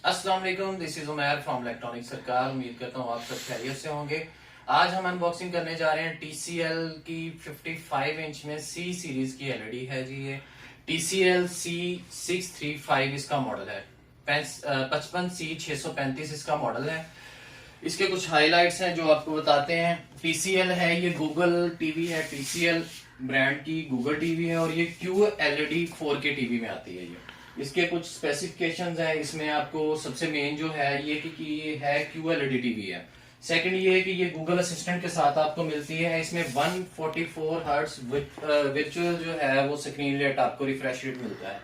अस्सलाम वालेकुम, this is Umair from electronic सरकार। उम्मीद करता हूँ आप सब खैरियत से होंगे। आज हम अनबॉक्सिंग करने जा रहे हैं TCL की 55 इंच में C सीरीज की एलईडी है जी। ये TCL C635 इसका मॉडल है। 55C635 इसका मॉडल है। इसके कुछ हाइलाइट्स हैं जो आपको बताते हैं। TCL है, ये गूगल टीवी है। TCL ब्रांड की गूगल टीवी है और ये QLED 4K टीवी में आती है। ये इसके कुछ स्पेसिफिकेशंस हैं। इसमें आपको सबसे मेन जो है ये कि ये है QLED टीवी है। सेकंड ये है कि ये गूगल असिस्टेंट के साथ आपको मिलती है। इसमें 144 हर्ट्ज वर्चुअल जो है वो स्क्रीन रेट आपको रिफ्रेश रेट मिलता है।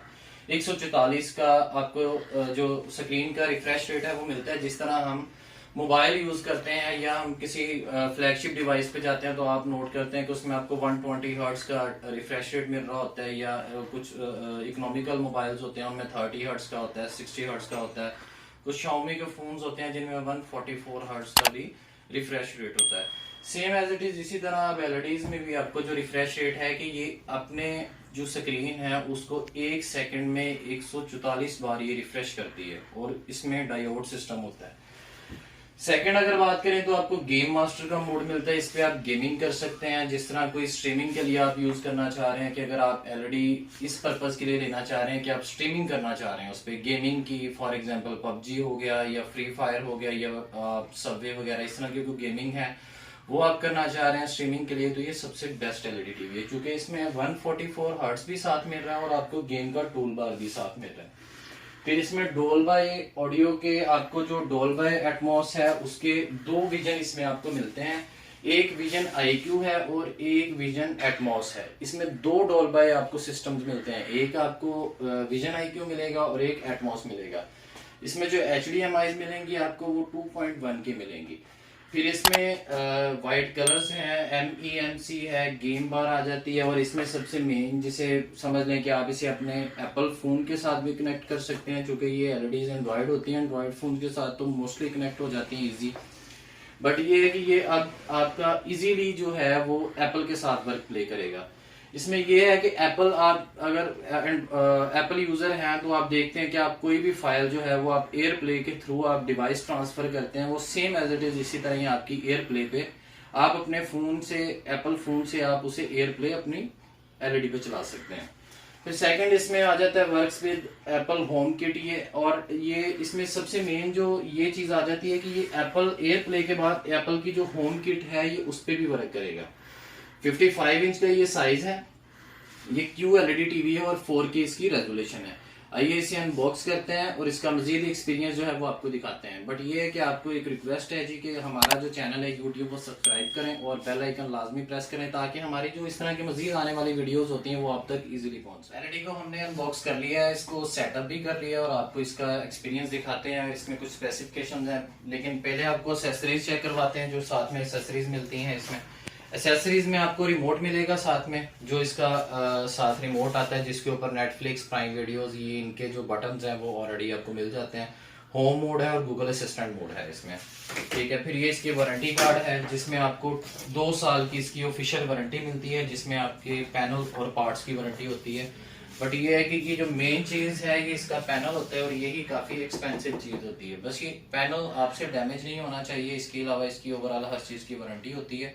144 का आपको जो स्क्रीन का रिफ्रेश रेट है वो मिलता है। जिस तरह हम मोबाइल यूज करते हैं या हम किसी फ्लैगशिप डिवाइस पे जाते हैं तो आप नोट करते हैं कि उसमें आपको 120 हर्ट्ज का रिफ्रेश रेट मिल रहा होता है, या कुछ इकोनॉमिकल मोबाइल्स होते हैं उनमें 30 हर्ट्ज का होता है, 60 हर्ट्ज का होता है। कुछ Xiaomi के फोन्स होते हैं जिनमें 144 हर्ट्ज का भी रिफ्रेश रेट होता है। सेम एज इट इज इसी तरह अब एलईडीज में भी आपको जो रिफ्रेश रेट है कि ये अपने जो स्क्रीन है उसको 1 सेकंड में 144 बार ये रिफ्रेश करती है और इसमें डायोड सिस्टम होता है। सेकंड अगर बात करें तो आपको गेम मास्टर का मोड मिलता है। इस पे आप गेमिंग कर सकते हैं। जिस तरह कोई स्ट्रीमिंग के लिए आप यूज करना चाह रहे हैं कि अगर आप एलईडी इस पर्पज के लिए लेना चाह रहे हैं कि आप स्ट्रीमिंग करना चाह रहे हैं उस पे गेमिंग की, फॉर एग्जांपल PUBG हो गया या फ्री फायर हो गया या सबवे वगैरह, इस तरह की कोई गेमिंग है वो आप करना चाह रहे हैं स्ट्रीमिंग के लिए, तो ये सबसे बेस्ट एलईडी टीवी है क्योंकि इसमें 144 हर्ट्ज भी साथ मिल रहा है और आपको गेम का टूल बार भी साथ मिल रहा है। फिर इसमें डोल्बाई ऑडियो के आपको जो डोल्बाई एटमॉस है उसके 2 विजन इसमें आपको मिलते हैं। एक विजन IQ है और एक विजन एटमॉस है। इसमें 2 डोल्बाई आपको सिस्टम्स मिलते हैं। एक आपको विजन IQ मिलेगा और एक एटमॉस मिलेगा। इसमें जो HDMI मिलेंगी आपको वो 2.1 की मिलेंगी। फिर इसमें वाइट कलर्स हैं, MEMC है, गेम बार आ जाती है और इसमें सबसे मेन जिसे समझ लें कि आप इसे अपने एप्पल फोन के साथ भी कनेक्ट कर सकते हैं क्योंकि ये एलईडीज एंड्रॉइड होती हैं। एंड्रॉइड फोन के साथ तो मोस्टली कनेक्ट हो जाती हैं इजी, बट ये है कि ये अब आपका इजीली जो है वो एप्पल के साथ वर्क प्ले करेगा। इसमें यह है कि एप्पल आप अगर एप्पल यूजर हैं तो आप देखते हैं कि आप कोई भी फाइल जो है वो आप एयर प्ले के थ्रू आप डिवाइस ट्रांसफर करते हैं, वो सेम एज इट इज इसी तरह ही आपकी एयर प्ले पे आप अपने फोन से, एप्पल फोन से आप उसे एयर प्ले अपनी एलईडी पे चला सकते हैं। फिर सेकंड इसमें आ जाता है works with Apple home kit. ये और ये इसमें सबसे मेन जो ये चीज आ जाती है कि ये एप्पल एयर प्ले के बाद एप्पल की जो होम किट है ये उस पर भी वर्क करेगा। 55 इंच का ये साइज है, ये QLED टीवी है और 4K इसकी रेजोल्यूशन है। आइए इसे अनबॉक्स करते हैं और इसका मजीद एक्सपीरियंस जो है वो आपको दिखाते हैं। बट ये है कि आपको एक रिक्वेस्ट है जी कि हमारा जो चैनल है YouTube को सब्सक्राइब करें और बेल आइकन लाजमी प्रेस करें ताकि हमारी जो इस तरह की मजीद आने वाली वीडियोस होती हैं वो आप तक इजीली पहुंच जाए। एलईडी को हमने अनबॉक्स कर लिया है, इसको सेटअप भी कर लिया है और आपको इसका एक्सपीरियंस दिखाते हैं। इसमें कुछ स्पेसिफिकेशन है लेकिन पहले आपको एक्सेसरीज चेक करवाते हैं जो साथ में एक्सेसरीज मिलती हैं। इसमें एक्सेसरीज में आपको रिमोट मिलेगा साथ में, जो इसका साथ रिमोट आता है जिसके ऊपर नेटफ्लिक्स, प्राइम वीडियोस, ये इनके जो बटन्स हैं वो ऑलरेडी आपको मिल जाते हैं। होम मोड है और गूगल असिस्टेंट मोड है इसमें, ठीक है। फिर ये इसकी वारंटी कार्ड है जिसमें आपको 2 साल की इसकी ऑफिशियल वारंटी मिलती है जिसमें आपके पैनल और पार्ट्स की वारंटी होती है। बट ये है कि ये जो मेन चीज है ये इसका पैनल होता है और यही काफी एक्सपेंसिव चीज होती है। बस ये पैनल आपसे डैमेज नहीं होना चाहिए, इसके अलावा इसकी ओवरऑल हर चीज की वारंटी होती है।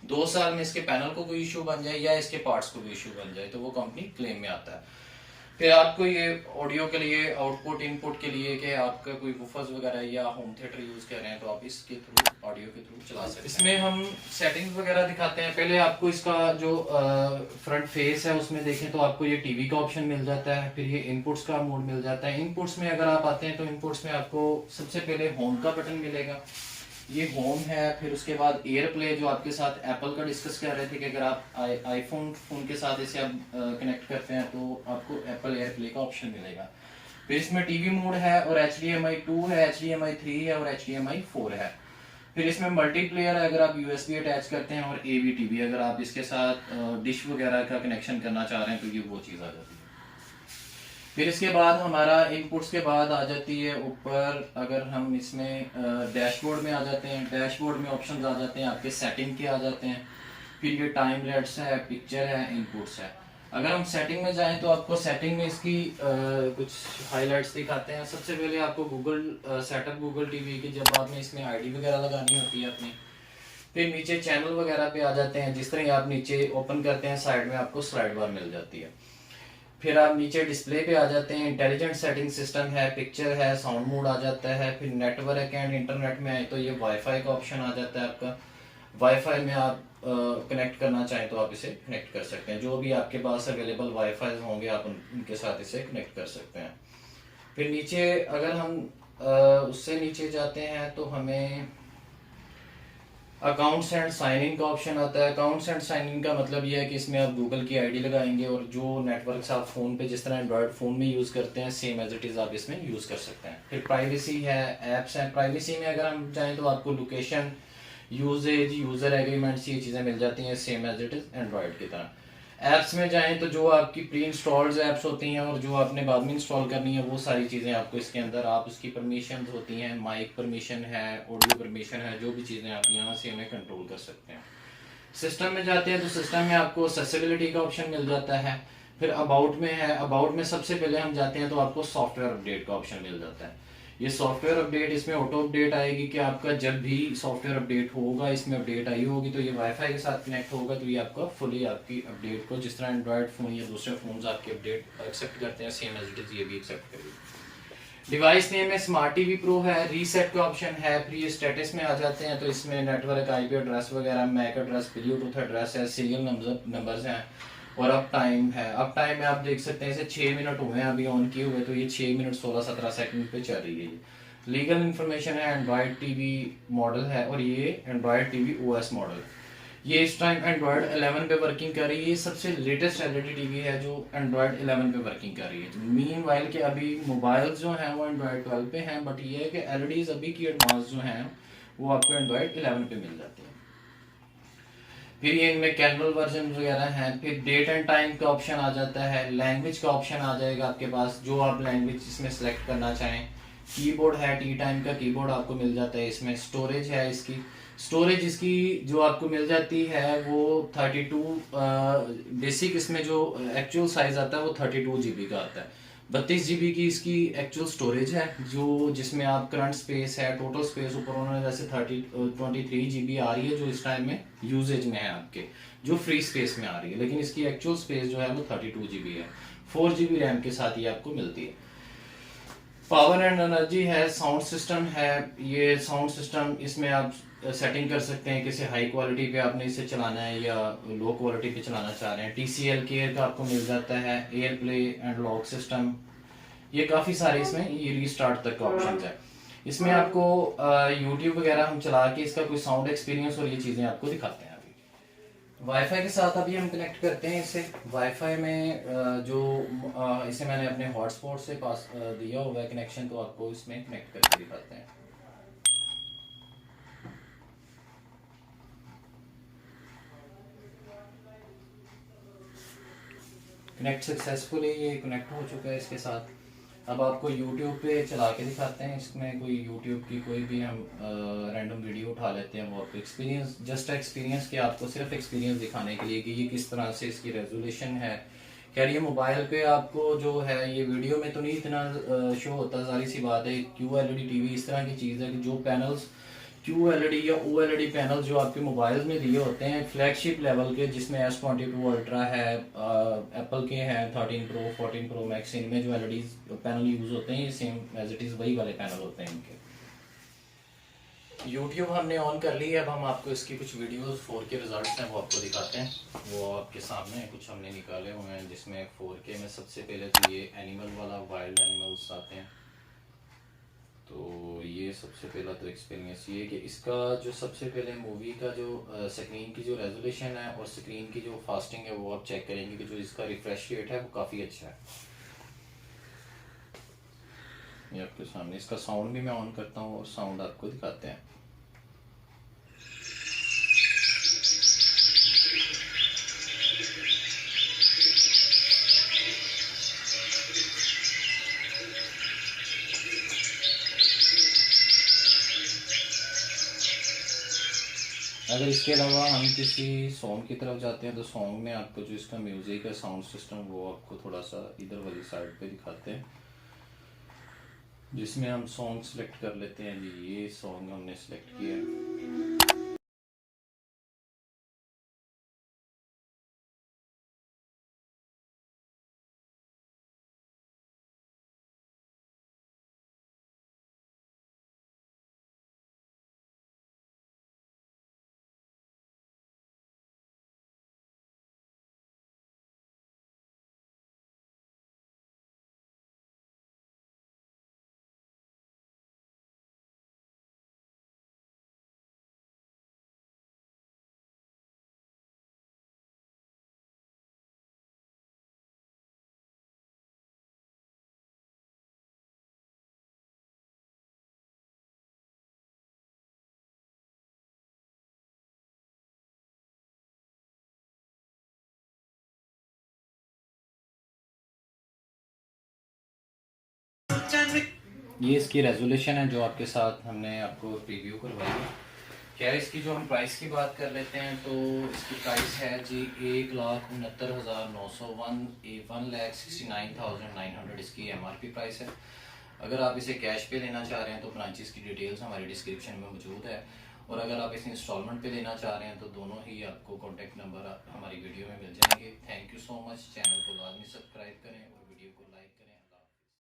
2 साल में इसके पैनल को कोई इशू बन जाए या इसके पार्ट्स को भी इशू बन जाए तो वो कंपनी क्लेम में आता है। फिर आपको ये ऑडियो के लिए, आउटपुट इनपुट के लिए कि आपका कोई वूफर्स वगैरह या होम थिएटर यूज कर रहे हैं तो आप इसके थ्रू, ऑडियो के थ्रू चला सकते हैं। इसमें हम सेटिंग्स वगैरह दिखाते हैं। पहले आपको इसका जो फ्रंट फेस है उसमें देखें तो आपको ये टीवी का ऑप्शन मिल जाता है। फिर ये इनपुट्स का मोड मिल जाता है। इनपुट्स में अगर आप आते हैं तो इनपुट्स में आपको सबसे पहले होम का बटन मिलेगा, ये होम है। फिर उसके बाद एयर प्ले जो आपके साथ एप्पल का डिस्कस कर रहे थे कि अगर आप आईफोन फोन के साथ इसे आप कनेक्ट करते हैं तो आपको एप्पल एयर प्ले का ऑप्शन मिलेगा। फिर इसमें टीवी मोड है और HDMI 2 है, HDMI 3 है और HDMI 4 है। फिर इसमें मल्टीप्लेयर है अगर आप USB अटैच करते हैं, और AVTV अगर आप इसके साथ डिश वगैरह का कनेक्शन करना चाह रहे हैं तो ये वो चीज़ आ जाती है। फिर इसके बाद हमारा इनपुट्स के बाद आ जाती है ऊपर, अगर हम इसमें डैशबोर्ड में आ जाते हैं, डैशबोर्ड में ऑप्शंस आ जाते हैं आपके सेटिंग के आ जाते हैं। फिर ये टाइम लेट्स है, पिक्चर है, इनपुट्स है। अगर हम सेटिंग में जाएं तो आपको सेटिंग में इसकी कुछ हाइलाइट्स दिखाते हैं। सबसे पहले आपको गूगल सेटअप गूगल टीवी की जब आपने इसमें आईडी वगैरह लगानी होती है अपनी, फिर नीचे चैनल वगैरह पे आ जाते हैं। जिस तरह आप नीचे ओपन करते हैं साइड में आपको स्लाइड बार मिल जाती है। फिर आप नीचे डिस्प्ले पे आ जाते हैं, इंटेलिजेंट सेटिंग सिस्टम है, पिक्चर है, साउंड मोड आ जाता है। फिर नेटवर्क एंड इंटरनेट में आए तो ये वाईफाई का ऑप्शन आ जाता है आपका। वाईफाई में आप कनेक्ट करना चाहें तो आप इसे कनेक्ट कर सकते हैं। जो भी आपके पास अवेलेबल वाईफाई होंगे आप उनके साथ इसे कनेक्ट कर सकते हैं। फिर नीचे अगर हम उससे नीचे जाते हैं तो हमें अकाउंट्स एंड साइन इन का ऑप्शन आता है। अकाउंट्स एंड साइन इन का मतलब ये है कि इसमें आप गूगल की आईडी लगाएंगे और जो नेटवर्क्स आप फ़ोन पे जिस तरह एंड्रॉयड फ़ोन में यूज़ करते हैं सेम एज इट इज़ आप इसमें यूज़ कर सकते हैं। फिर प्राइवेसी है, ऐप्स हैं। प्राइवेसी में अगर हम चाहें तो आपको लोकेशन, यूजेज, यूज़र एग्रीमेंट्स, ये चीज़ें मिल जाती हैं same as it is Android की तरह। ऐप्स में जाएं तो जो आपकी प्री इंस्टॉल्ड ऐप्स होती हैं और जो आपने बाद में इंस्टॉल करनी है वो सारी चीज़ें आपको इसके अंदर, आप उसकी परमिशन होती हैं, माइक परमिशन है, ऑडियो परमिशन है, जो भी चीज़ें आप यहाँ से हमें कंट्रोल कर सकते हैं। सिस्टम में जाते हैं तो सिस्टम में आपको एक्सेसिबिलिटी का ऑप्शन मिल जाता है। फिर अबाउट में है, अबाउट में सबसे पहले हम जाते हैं तो आपको सॉफ्टवेयर अपडेट का ऑप्शन मिल जाता है। ये सॉफ्टवेयर अपडेट, इसमें ऑटो अपडेट आएगी कि आपका जब भी सॉफ्टवेयर अपडेट होगा, इसमें अपडेट आई होगी तो ये वाईफाई के साथ कनेक्ट होगा तो ये आपका फुली आपकी अपडेट को, जिस तरह एंड्रॉयड फ़ोन या दूसरे फ़ोन्स आपके अपडेट एक्सेप्ट करते हैं सेम एज इट इज़ ये भी एक्सेप्ट करेगी। डिवाइस नेम में स्मार्ट टीवी प्रो है, रीसेट का ऑप्शन है। फिर ये स्टेटस में आ जाते हैं तो इसमें नेटवर्क, आईपी एड्रेस वगैरह, मैक एड्रेस, ब्लूटूथ एड्रेस है, सीरियल नंबर्स हैं और अप टाइम है। अप टाइम में आप देख सकते हैं इसे 6 मिनट हुए हैं अभी ऑन किए हुए, तो ये 6 मिनट 16-17 सेकंड पे चल रही है। लीगल इन्फॉर्मेशन है, एंड्रॉयड टीवी मॉडल है और ये एंड्रॉयड टीवी ओएस मॉडल, ये इस टाइम एंड्रॉयड 11 पे वर्किंग कर रही है। ये सबसे लेटेस्ट एलईडी टीवी है जो एंड्रॉयड 11 पे वर्किंग कर रही है। मीन वाइल के अभी मोबाइल्स जो हैं वो एंड्रॉयड 12 पे हैं, बट ये है कि एलईडीज अभी की एडवांस जो हैं वो आपको एंड्रॉयड 11 पे मिल जाती है। फिर ये इनमें कैजुअल वर्जन वगैरह हैं। फिर डेट एंड टाइम का ऑप्शन आ जाता है, लैंग्वेज का ऑप्शन आ जाएगा आपके पास, जो आप लैंग्वेज इसमें सेलेक्ट करना चाहें। कीबोर्ड है, टी टाइम का कीबोर्ड आपको मिल जाता है इसमें। स्टोरेज है, इसकी स्टोरेज इसकी जो आपको मिल जाती है वो 32 बेसिक, इसमें जो एक्चुअल साइज आता है वो 32 GB का आता है। 32 GB की इसकी एक्चुअल स्टोरेज है, जो जिसमें आप करंट स्पेस है, टोटल स्पेस ऊपर उन्होंने वैसे 23 GB आ रही है जो इस टाइम में यूजेज में है आपके, जो फ्री स्पेस में आ रही है, लेकिन इसकी एक्चुअल स्पेस जो है वो 32 GB है। 4 GB रैम के साथ ये आपको मिलती है। पावर एंड एनर्जी है, साउंड सिस्टम है। ये साउंड सिस्टम इसमें आप सेटिंग कर सकते हैं किसी हाई क्वालिटी पे आपने इसे चलाना है या लो क्वालिटी पे चलाना चाह रहे हैं। TCL केयर का आपको मिल जाता है, air play and lock system, ये काफ़ी सारे इसमें ये रीस्टार्ट तक का ऑप्शन है। इसमें आपको यूट्यूब वगैरह हम चला के इसका कोई साउंड एक्सपीरियंस और ये चीज़ें आपको दिखाते हैं। वाईफाई के साथ अभी हम कनेक्ट करते हैं इसे। वाईफाई में इसे मैंने अपने हॉटस्पॉट से पास दिया हुआ है कनेक्शन, तो आपको इसमें कनेक्ट करके दिखाते हैं। कनेक्ट सक्सेसफुली, ये कनेक्ट हो चुका है इसके साथ। अब आपको YouTube पे चला के दिखाते हैं। इसमें कोई YouTube की कोई भी हम रैंडम वीडियो उठा लेते हैं, वो आपको एक्सपीरियंस, जस्ट एक्सपीरियंस कि आपको सिर्फ एक्सपीरियंस दिखाने के लिए कि ये किस तरह से इसकी रेजोल्यूशन है। खैर ये मोबाइल पे आपको जो है ये वीडियो में तो नहीं इतना शो होता, जारी सी बात है। QLED टीवी इस तरह की चीज़ है कि जो पैनल्स QLED या OLED पैनल जो आपके मोबाइल में दिए होते हैं फ्लैगशिप लेवल के, जिसमें S22 अल्ट्रा है, एप्पल के हैं 13 Pro 14 Pro Max, इनमें जो LED पैनल यूज़ होते हैं ये सेम एज इट इज़ वही वाले पैनल होते हैं इनके। YouTube हमने ऑन कर ली है। अब हम आपको इसकी कुछ वीडियोस 4K रिजल्ट्स हैं वो आपको दिखाते हैं। वो आपके सामने कुछ हमने निकाले हुए हैं, जिसमें 4K में सबसे पहले तो ये एनिमल वाला, वाइल्ड एनिमल्स आते हैं। तो ये सबसे पहला तो एक्सपीरियंस ये है कि इसका जो सबसे पहले मूवी का जो स्क्रीन की जो रेजोल्यूशन है और स्क्रीन की जो फास्टिंग है वो आप चेक करेंगे कि जो इसका रिफ्रेश रेट है वो काफ़ी अच्छा है। ये आपके सामने, इसका साउंड भी मैं ऑन करता हूँ और साउंड आपको दिखाते हैं। अगर इसके अलावा हम किसी सॉन्ग की तरफ जाते हैं तो सॉन्ग में आपको जो इसका म्यूज़िक है, साउंड सिस्टम, वो आपको थोड़ा सा इधर वाली साइड पे दिखाते हैं, जिसमें हम सॉन्ग सेलेक्ट कर लेते हैं जी। ये सॉन्ग हमने सेलेक्ट किया है। ये इसकी रेजोल्यूशन है जो आपके साथ हमने आपको प्रीव्यू करवाई है। क्या इसकी जो हम प्राइस की बात कर लेते हैं तो इसकी प्राइस है जी 1,69,901, 1,69,900 इसकी MRP प्राइस है। अगर आप इसे कैश पे लेना चाह रहे हैं तो ब्रांचेस की डिटेल्स हमारी डिस्क्रिप्शन में मौजूद है, और अगर आप इसे इंस्टॉलमेंट पे लेना चाह रहे हैं तो दोनों ही आपको कॉन्टैक्ट नंबर हमारी वीडियो में मिल जाएंगे। Thank you so much. Channel को लाजमी सब्सक्राइब करें और वीडियो को लाइक करें।